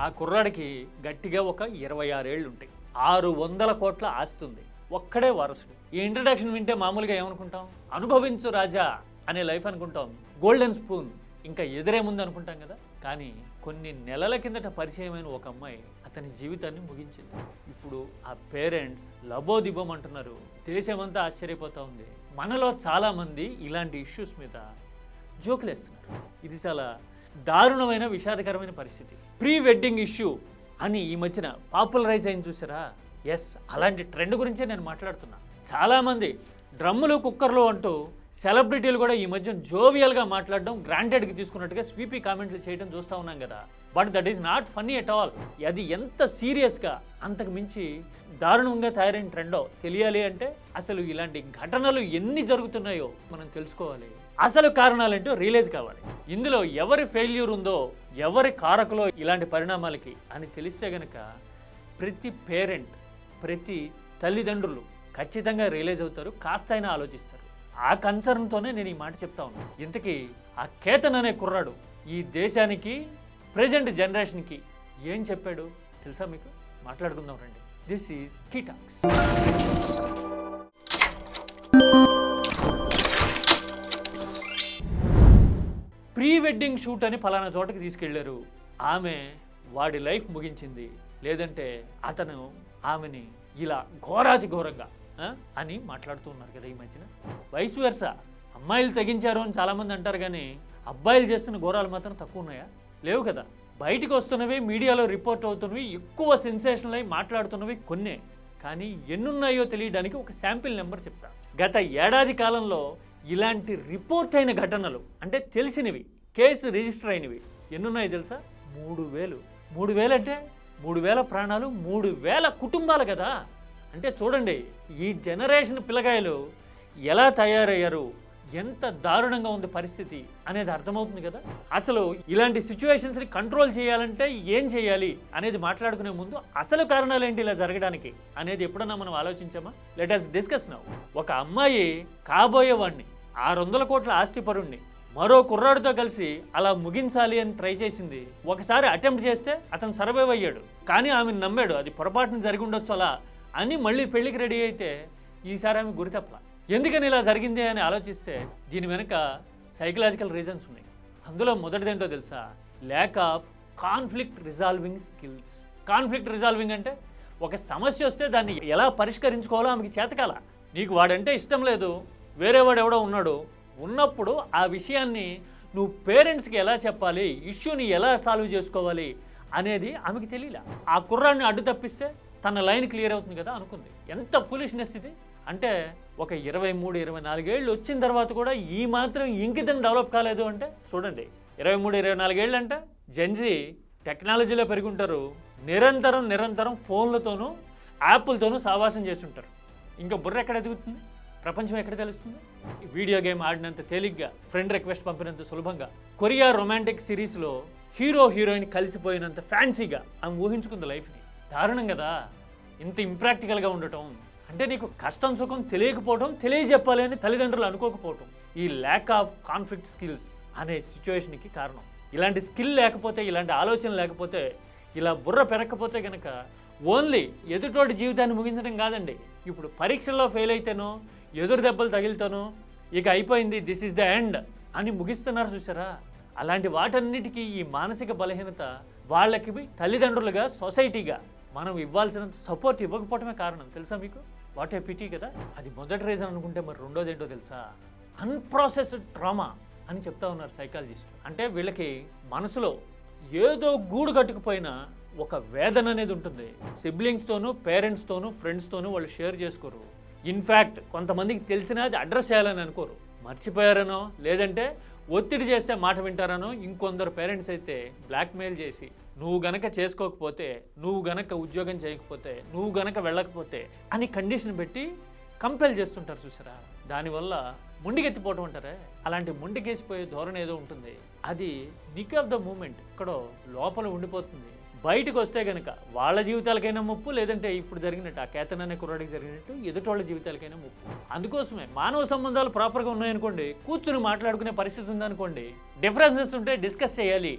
ఆ కుర్రాడికి గట్టిగా ఒక 26 ఏళ్ళు ఉంటాయి. 600 కోట్ల ఆస్తి ఉంది. ఒక్కడే వారసుడు. ఈ ఇంట్రడక్షన్ వింటే మామూలుగా ఏమనుకుంటాం? అనుభవించు రాజా అనే లైఫ్ అనుకుంటాం. గోల్డెన్ స్పూన్ ఇంకా ఎదురేముంది అనుకుంటాం కదా. కానీ కొన్ని నెలల కిందట పరిచయమైన ఒక అమ్మాయి అతని జీవితాన్ని ముగించింది. ఇప్పుడు ఆ పేరెంట్స్ లబోదిబం అంటున్నారు. దేశమంతా ఆశ్చర్యపోతూ ఉంది. మనలో చాలామంది ఇలాంటి ఇష్యూస్ మీద జోకులేస్తున్నారు. ఇది చాలా దారుణమైన విషాదకరమైన పరిస్థితి. ప్రీ వెడ్డింగ్ ఇష్యూ అని ఈ మధ్యన పాపులరైజ్ అయింది చూసారా? ఎస్, అలాంటి ట్రెండ్ గురించే నేను మాట్లాడుతున్నా. చాలామంది డ్రమ్ములు కుక్కర్లు అంటూ సెలబ్రిటీలు కూడా ఈ మధ్య జోవియల్గా మాట్లాడడం గ్రాంటెడ్కి తీసుకున్నట్టుగా స్వీపీ కామెంట్లు చేయడం చూస్తూ ఉన్నాం కదా. But that is not funny at all. అది ఎంత సీరియస్గా అంతకు మించి దారుణంగా తయారైన ట్రెండో తెలియాలి అంటే అసలు ఇలాంటి ఘటనలు ఎన్ని జరుగుతున్నాయో మనం తెలుసుకోవాలి. అసలు కారణాలేంటో రియలైజ్ కావాలి. ఇందులో ఎవరి ఫెయిల్యూర్ ఉందో, ఎవరి కారకులో ఇలాంటి పరిణామాలకి అని తెలిస్తే గనక ప్రతి పేరెంట్, ప్రతి తల్లిదండ్రులు ఖచ్చితంగా రియలైజ్ అవుతారు, కాస్త అయినా ఆలోచిస్తారు. ఆ కన్సర్న్తోనే నేను ఈ మాట చెప్తా ఉన్నాను. ఇంతకీ ఆ కేతన్ అనే కుర్రాడు ఈ దేశానికి, ప్రెజెంట్ జనరేషన్కి ఏం చెప్పాడు తెలుసా మీకు? మాట్లాడుకుందాం రండి. This is key talks. Pre wedding shoot అని ఫలానా చోటకి తీసుకెళ్లారు. ఆమె వాడి లైఫ్ ముగించింది, లేదంటే అతను ఆమెని ఇలా ఘోరాతి ఘోరంగా అని మాట్లాడుతూ ఉన్నారు కదా ఈ మధ్యన. వయసు వెర్స అమ్మాయిలు తెగించారు అని చాలామంది అంటారు, కానీ అబ్బాయిలు చేస్తున్న ఘోరాలు మాత్రం తక్కువ ఉన్నాయా? లేవు కదా. బయటికి వస్తున్నవి, మీడియాలో రిపోర్ట్ అవుతున్నవి, ఎక్కువ సెన్సేషనల్ అయి మాట్లాడుతున్నవి కొన్నే. కానీ ఎన్నున్నాయో తెలియడానికి ఒక శాంపిల్ నెంబర్ చెప్తా. గత ఏడాది కాలంలో ఇలాంటి రిపోర్ట్ అయిన ఘటనలు, అంటే తెలిసినవి, కేసు రిజిస్టర్ అయినవి ఎన్నున్నాయో తెలుసా? 3000. 3000 అంటే 3000 ప్రాణాలు, 3000 కుటుంబాలు కదా. అంటే చూడండి, ఈ జనరేషన్ పిల్లగాయలు ఎలా తయారయ్యారు, ఎంత దారుణంగా ఉంది పరిస్థితి అనేది అర్థమవుతుంది కదా. అసలు ఇలాంటి సిచ్యువేషన్స్ని కంట్రోల్ చేయాలంటే ఏం చేయాలి అనేది మాట్లాడుకునే ముందు అసలు కారణాలు ఏంటి ఇలా జరగడానికి అనేది ఎప్పుడన్నా మనం ఆలోచించామా? Let us discuss now. ఒక అమ్మాయి కాబోయేవాడిని, 600 కోట్ల ఆస్తిపరుణ్ణి మరో కుర్రాడితో కలిసి అలా ముగించాలి అని ట్రై చేసింది. ఒకసారి అటెంప్ట్ చేస్తే అతను సర్వైవ్ అయ్యాడు, కానీ ఆమెను నమ్మాడు అది పొరపాటున జరిగి ఉండొచ్చు అలా అని. మళ్ళీ పెళ్లికి రెడీ అయితే ఈసారి ఆమె గురి తప్పల. ఎందుకని ఇలా జరిగింది అని ఆలోచిస్తే దీని వెనుక సైకలాజికల్ రీజన్స్ ఉన్నాయి. అందులో మొదటిదేంటో తెలుసా? Lack of conflict resolving skills. Conflict resolving అంటే ఒక సమస్య వస్తే దాన్ని ఎలా పరిష్కరించుకోవాలో ఆమెకి చేతకాల. నీకు వాడంటే ఇష్టం లేదు, వేరే వాడు ఎవడో ఉన్నాడు, ఉన్నప్పుడు ఆ విషయాన్ని నువ్వు పేరెంట్స్కి ఎలా చెప్పాలి, ఇష్యూని ఎలా సాల్వ్ చేసుకోవాలి అనేది ఆమెకి తెలియలే. ఆ కుర్రాడిని అడ్డు తప్పిస్తే తన లైన్ క్లియర్ అవుతుంది కదా అనుకుంది. ఎంత ఫూలిష్నెస్ ఇది! అంటే ఒక 23-24 ఏళ్ళు వచ్చిన తర్వాత కూడా ఈ మాత్రం ఇంకితం డెవలప్ కాలేదు అంటే చూడండి. 23-24 ఏళ్ళు అంటే జెన్జీ టెక్నాలజీలో పెరుగుంటారు, నిరంతరం ఫోన్లతోనూ యాప్లతోనూ సావాసం చేస్తుంటారు. ఇంకా బుర్ర ఎక్కడ ఎదుగుతుంది? ప్రపంచం ఎక్కడ తెలుస్తుంది? వీడియో గేమ్ ఆడినంత తేలిగ్గా, ఫ్రెండ్ రిక్వెస్ట్ పంపినంత సులభంగా, కొరియా రొమాంటిక్ సిరీస్లో హీరో హీరోయిన్ కలిసిపోయినంత ఫ్యాన్సీగా ఆమె ఊహించుకుంది లైఫ్ని. దారుణం కదా ఇంత ఇంప్రాక్టికల్గా ఉండటం. అంటే నీకు కష్టం సుఖం తెలియకపోవటం, తెలియజెప్పాలి అని తల్లిదండ్రులు అనుకోకపోవటం, ఈ ల్యాక్ ఆఫ్ కాన్ఫ్లిక్ట్ స్కిల్స్ అనే సిచ్యువేషన్కి కారణం. ఇలాంటి స్కిల్ లేకపోతే, ఇలాంటి ఆలోచన లేకపోతే, ఇలా బుర్ర పెరగకపోతే కనుక ఓన్లీ ఎదుటోటి జీవితాన్ని ముగించడం కాదండి, ఇప్పుడు పరీక్షల్లో ఫెయిల్ అయితేనో, ఎదురు దెబ్బలు తగిలితేనో ఇక అయిపోయింది, దిస్ ఈజ్ ద ఎండ్ అని ముగిస్తున్నారు చూసారా. అలాంటి వాటన్నిటికీ ఈ మానసిక బలహీనత వాళ్ళకి తల్లిదండ్రులుగా, సొసైటీగా మనం ఇవ్వాల్సినంత సపోర్ట్ ఇవ్వకపోవటమే కారణం. తెలుసా మీకు? వాట్ ఏ పిటీ కదా. అది మొదటి రీజన్ అనుకుంటే మరి రెండోది ఏంటో తెలుసా? అన్ప్రాసెస్డ్ ట్రామా అని చెప్తా ఉన్నారు సైకాలజిస్ట్. అంటే వీళ్ళకి మనసులో ఏదో గూడు కట్టుకుపోయిన ఒక వేదన అనేది ఉంటుంది. సిబ్లింగ్స్తోనూ, పేరెంట్స్తోనూ, ఫ్రెండ్స్తోనూ వాళ్ళు షేర్ చేసుకోరు. ఇన్ఫ్యాక్ట్ కొంతమందికి తెలిసినా అది అడ్రస్ చేయాలని అనుకోరు. మర్చిపోయారనో, లేదంటే ఒత్తిడి చేస్తే మాట వింటారనో, ఇంకొందరు పేరెంట్స్ అయితే బ్లాక్మెయిల్ చేసి నువ్వు గనక చేసుకోకపోతే, నువ్వు గనక ఉద్యోగం చేయకపోతే, నువ్వు గనక వెళ్ళకపోతే అని కండిషన్ పెట్టి కంపెల్ చేస్తుంటారు చూసారా. దానివల్ల ముండికెత్తిపోవటం అంటారే, అలాంటి ముండికేసిపోయే ధోరణి ఏదో ఉంటుంది. అది నిక్ ఆఫ్ ద మూమెంట్ ఎక్కడో లోపల ఉండిపోతుంది. బయటకు వస్తే కనుక వాళ్ళ జీవితాలకైనా ముప్పు, లేదంటే ఇప్పుడు జరిగినట్టు ఆ కేతన్ అనే కుర్రాడికి జరిగినట్టు ఎదుటోళ్ళ జీవితాలకైనా ముప్పు. అందుకోసమే మానవ సంబంధాలు ప్రాపర్గా ఉన్నాయనుకోండి, కూర్చుని మాట్లాడుకునే పరిస్థితి ఉందనుకోండి, డిఫరెన్సెస్ ఉంటే డిస్కస్ చేయాలి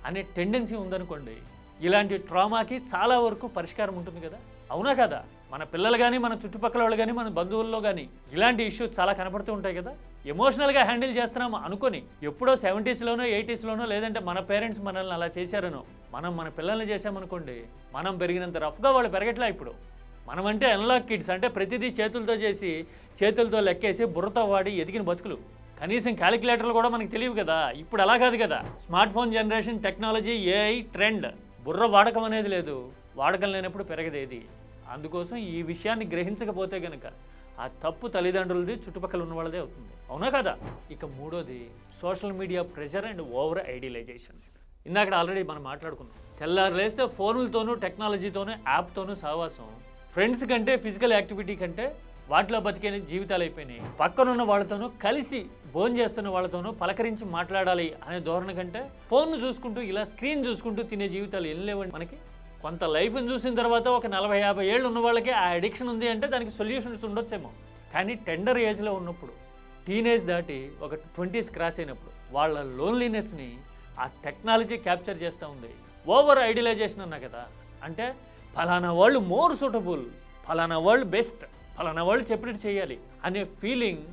అనే టెండెన్సీ ఉందనుకోండి, ఇలాంటి ట్రామాకి చాలా వరకు పరిష్కారం ఉంటుంది కదా, అవునా కదా? మన పిల్లలు కానీ, మన చుట్టుపక్కల వాళ్ళు కానీ, మన బంధువుల్లో కానీ ఇలాంటి ఇష్యూస్ చాలా కనపడుతూ ఉంటాయి కదా. ఎమోషనల్గా హ్యాండిల్ చేస్తున్నాము అనుకొని ఎప్పుడో 70s-లోనో 80s-లోనో లేదంటే మన పేరెంట్స్ మనల్ని అలా చేశారనో మనం మన పిల్లల్ని చేసామనుకోండి, మనం పెరిగినంత రఫ్గా వాళ్ళు పెరగట్లే. ఇప్పుడు మనం అంటే అన్లాక్ కిడ్స్, అంటే ప్రతిదీ చేతులతో చేసి చేతులతో లెక్కేసి బుర్రతో వాడి ఎదిగిన బతుకులు. కనీసం క్యాలిక్యులేటర్లు కూడా మనకు తెలియవు కదా. ఇప్పుడు అలా కాదు కదా, smart phone generation, technology, AI trend. బుర్ర వాడకం అనేది లేదు, వాడకం లేనప్పుడు పెరగదేది. అందుకోసం ఈ విషయాన్ని గ్రహించకపోతే కనుక ఆ తప్పు తల్లిదండ్రులది, చుట్టుపక్కల ఉన్న వాళ్ళదే అవుతుంది, అవునా కదా? ఇక మూడోది social media pressure and over idealisation. ఇందాక ఆల్రెడీ మనం మాట్లాడుకున్నాం. తెల్లారు లేస్తే ఫోన్లతోనూ, టెక్నాలజీతోనూ, యాప్తోనూ సహవాసం. ఫ్రెండ్స్ కంటే, ఫిజికల్ యాక్టివిటీ కంటే వాటిలో బతికే జీవితాలు అయిపోయినాయి. పక్కనున్న వాళ్ళతోనూ, కలిసి భోజనం చేస్తున్న వాళ్ళతోనూ పలకరించి మాట్లాడాలి అనే ధోరణి కంటే ఫోన్ను చూసుకుంటూ, ఇలా స్క్రీన్ చూసుకుంటూ తినే జీవితాలు ఎన్ని లేవండి మనకి. కొంత లైఫ్ని చూసిన తర్వాత ఒక 40-50 ఏళ్ళు ఉన్న వాళ్ళకి ఆ అడిక్షన్ ఉంది అంటే దానికి సొల్యూషన్స్ ఉండొచ్చేమో. కానీ టెండర్ ఏజ్లో ఉన్నప్పుడు, టీనేజ్ దాటి ఒక 20s క్రాస్ అయినప్పుడు వాళ్ళ లోన్లీనెస్ని ఆ టెక్నాలజీ క్యాప్చర్ చేస్తూ ఉంది. ఓవర్ ఐడియలైజేషన్ అన్నా కదా, అంటే ఫలానా వాళ్ళు మోర్ సూటబుల్, ఫలానా వాళ్ళు బెస్ట్, ఫలానా వాళ్ళు చెప్పినట్టు చేయాలి అనే ఫీలింగ్,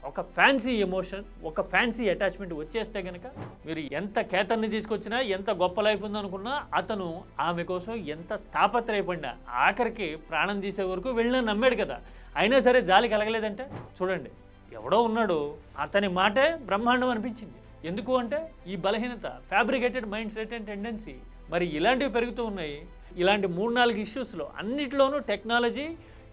ఒక ఫ్యాన్సీ ఎమోషన్, ఒక ఫ్యాన్సీ అటాచ్మెంట్ వచ్చేస్తే కనుక మీరు ఎంత కేతన్ని తీసుకొచ్చినా, ఎంత గొప్ప లైఫ్ ఉందనుకున్నా, అతను ఆమె కోసం ఎంత తాపత్రయపడినా, ఆఖరికి ప్రాణం తీసే వరకు వెళ్ళినా నమ్మాడు కదా, అయినా సరే జాలి కలగలేదంటే చూడండి, ఎవడో ఉన్నాడు, అతని మాటే బ్రహ్మాండం అనిపించింది. ఎందుకు అంటే ఈ బలహీనత, fabricated mind set and tendency. మరి ఇలాంటివి పెరుగుతూ ఉన్నాయి. ఇలాంటి 3-4 ఇష్యూస్లో అన్నిట్లోనూ టెక్నాలజీ,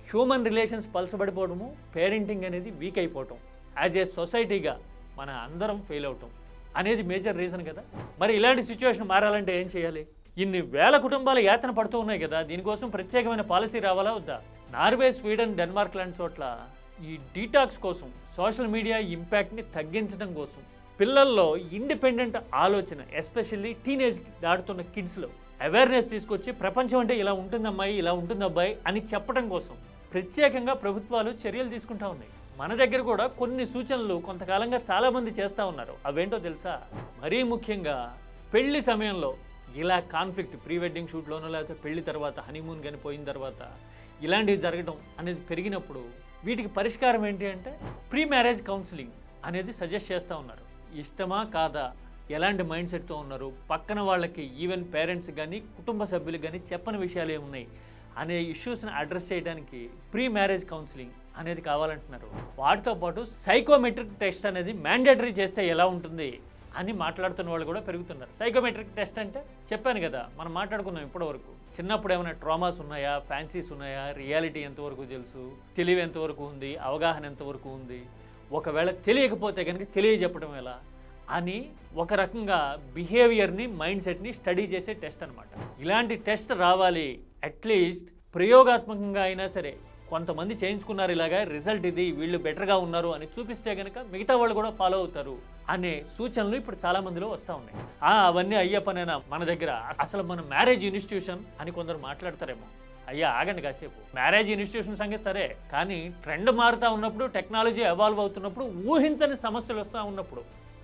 హ్యూమన్ రిలేషన్స్ పలసబడిపోవడము, పేరెంటింగ్ అనేది వీక్ అయిపోవటం, యాజ్ ఏ సొసైటీగా మన అందరం ఫెయిల్ అవటం అనేది మేజర్ రీజన్ కదా. మరి ఇలాంటి సిచ్యువేషన్ మారాలంటే ఏం చేయాలి? ఇన్ని వేల కుటుంబాలు యాతన పడుతూ ఉన్నాయి కదా, దీనికోసం ప్రత్యేకమైన పాలసీ రావాలా వద్దా? నార్వే, స్వీడన్, డెన్మార్క్ లాంటి చోట్ల ఈ డీటాక్స్ కోసం, సోషల్ మీడియా ఇంపాక్ట్ని తగ్గించడం కోసం, పిల్లల్లో ఇండిపెండెంట్ ఆలోచన, ఎస్పెషల్లీ టీనేజ్ దాటుతున్న కిడ్స్లో అవేర్నెస్ తీసుకొచ్చి ప్రపంచం అంటే ఇలా ఉంటుంది అమ్మాయి, ఇలా ఉంటుంది అబ్బాయి అని చెప్పడం కోసం ప్రత్యేకంగా ప్రభుత్వాలు చర్యలు తీసుకుంటా ఉన్నాయి. మన దగ్గర కూడా కొన్ని సూచనలు కొంతకాలంగా చాలామంది చేస్తూ ఉన్నారు. అవేంటో తెలుసా? మరీ ముఖ్యంగా పెళ్లి సమయంలో ఇలా కాన్ఫ్లిక్ట్, ప్రీ వెడ్డింగ్ షూట్లోనో లేకపోతే పెళ్లి తర్వాత, హనీమూన్ కానీ పోయిన తర్వాత ఇలాంటివి జరగడం అనేది పెరిగినప్పుడు వీటికి పరిష్కారం ఏంటి అంటే ప్రీ మ్యారేజ్ కౌన్సిలింగ్ అనేది సజెస్ట్ చేస్తూ ఉన్నారు. ఇష్టమా కాదా, ఎలాంటి మైండ్ సెట్తో ఉన్నారు, పక్కన వాళ్ళకి, ఈవెన్ పేరెంట్స్ కానీ, కుటుంబ సభ్యులు కానీ చెప్పని విషయాలు ఏమున్నాయి అనే ఇష్యూస్ని అడ్రస్ చేయడానికి ప్రీ మ్యారేజ్ కౌన్సిలింగ్ అనేది కావాలంటున్నారు. వాటితో పాటు సైకోమెట్రిక్ టెస్ట్ అనేది మ్యాండేటరీ చేస్తే ఎలా ఉంటుంది అని మాట్లాడుతున్న వాళ్ళు కూడా పెరుగుతున్నారు. సైకోమెట్రిక్ టెస్ట్ అంటే చెప్పాను కదా, మనం మాట్లాడుకున్నాం ఇప్పటివరకు. చిన్నప్పుడు ఏమైనా ట్రామాస్ ఉన్నాయా, ఫ్యాన్సీస్ ఉన్నాయా, రియాలిటీ ఎంతవరకు తెలుసు, తెలివి ఎంతవరకు ఉంది, అవగాహన ఎంతవరకు ఉంది, ఒకవేళ తెలియకపోతే కనుక తెలియజెప్పడం ఎలా అని ఒక రకంగా బిహేవియర్ని, మైండ్ సెట్ని స్టడీ చేసే టెస్ట్ అనమాట. ఇలాంటి టెస్ట్ రావాలి, అట్లీస్ట్ ప్రయోగాత్మకంగా అయినా సరే. కొంతమంది చేయించుకున్నారు ఇలాగా, రిజల్ట్ ఇది, వీళ్ళు బెటర్గా ఉన్నారు అని చూపిస్తే కనుక మిగతా వాళ్ళు కూడా ఫాలో అవుతారు అనే సూచనలు ఇప్పుడు చాలా మందిలో వస్తూ ఉన్నాయి. అవన్నీ అయ్యే పనేనా మన దగ్గర? అసలు మన మ్యారేజ్ ఇన్స్టిట్యూషన్ అని కొందరు మాట్లాడతారేమో. అయ్యా ఆగండి కాసేపు. మ్యారేజ్ ఇన్స్టిట్యూషన్ సంగతి సరే, కానీ ట్రెండ్ మారుతూ ఉన్నప్పుడు, టెక్నాలజీ ఎవాల్వ్ అవుతున్నప్పుడు, ఊహించని సమస్యలు వస్తూ ఉన్నప్పుడు,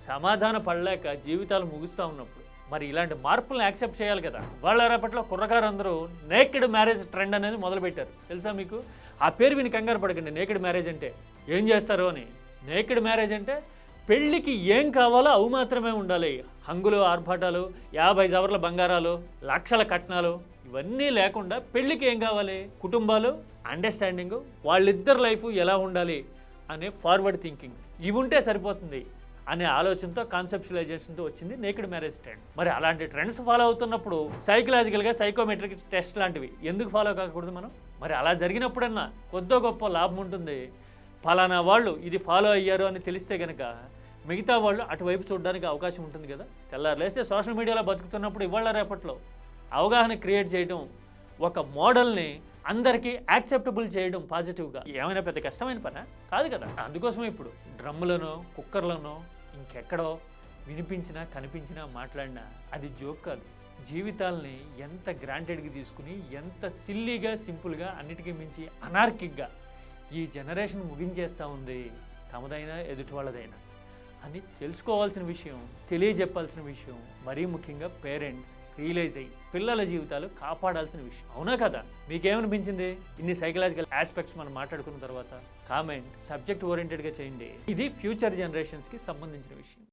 సమాధాన పడలేక జీవితాలు ముగుస్తూ ఉన్నప్పుడు మరి ఇలాంటి మార్పులను యాక్సెప్ట్ చేయాలి కదా. వాళ్ళ రేపట్లో కుర్రకారు అందరూ నేకెడ్ మ్యారేజ్ ట్రెండ్ అనేది మొదలుపెట్టారు. తెలుసా మీకు? ఆ పేరు విని కంగారు పడకండి. నేకెడ్ మ్యారేజ్ అంటే ఏం చేస్తారు అని. నేకెడ్ మ్యారేజ్ అంటే పెళ్ళికి ఏం కావాలో అవి మాత్రమే ఉండాలి. హంగులు, ఆర్భాటాలు, 50 జవర్ల బంగారాలు, లక్షల కట్నాలు ఇవన్నీ లేకుండా పెళ్ళికి ఏం కావాలి? కుటుంబాలు, అండర్స్టాండింగు, వాళ్ళిద్దరు లైఫ్ ఎలా ఉండాలి అనే ఫార్వర్డ్ థింకింగ్, ఇవి ఉంటే సరిపోతుంది అనే ఆలోచనతో, కాన్సెప్చువలైజేషన్తో వచ్చింది నేకెడ్ మ్యారేజ్ ట్రెండ్. మరి అలాంటి ట్రెండ్స్ ఫాలో అవుతున్నప్పుడు సైకలాజికల్గా సైకోమెట్రిక్ టెస్ట్ లాంటివి ఎందుకు ఫాలో కాకూడదు మనం? మరి అలా జరిగినప్పుడన్నా కొద్దో గొప్ప లాభం ఉంటుంది. ఫలానా వాళ్ళు ఇది ఫాలో అయ్యారు అని తెలిస్తే కనుక మిగతా వాళ్ళు అటువైపు చూడడానికి అవకాశం ఉంటుంది కదా. తెల్లారులేస్తే సోషల్ మీడియాలో బతుకుతున్నప్పుడు ఇవాళ రేపట్లో అవగాహన క్రియేట్ చేయడం, ఒక మోడల్ని అందరికీ యాక్సెప్టబుల్ చేయడం పాజిటివ్గా ఏమైనా పెద్ద కష్టమైన పనా? కాదు కదా. అందుకోసమే ఇప్పుడు డ్రమ్ములనో, కుక్కర్లనో, ఇంకెక్కడో వినిపించినా, కనిపించినా, మాట్లాడినా అది జోక్ కాదు. జీవితాల్ని ఎంత గ్రాంటెడ్గా తీసుకుని, ఎంత సిల్లీగా, సింపుల్గా, అన్నిటికీ మించి అనార్కిక్గా ఈ జనరేషన్ ముగించేస్తూ ఉంది, తమదైనా ఎదుటి వాళ్ళదైనా అని తెలుసుకోవాల్సిన విషయం, తెలియజెప్పాల్సిన విషయం. మరీ ముఖ్యంగా పేరెంట్స్ రియలైజ్ అయ్యి పిల్లల జీవితాలు కాపాడాల్సిన విషయం. అవునా కదా? మీకేమనిపించింది ఇన్ని సైకలాజికల్ ఆస్పెక్ట్స్ మనం మాట్లాడుకున్న తర్వాత? కామెంట్ సబ్జెక్ట్ ఓరియంటెడ్గా చేయండి. ఇది ఫ్యూచర్ జనరేషన్స్కి సంబంధించిన విషయం.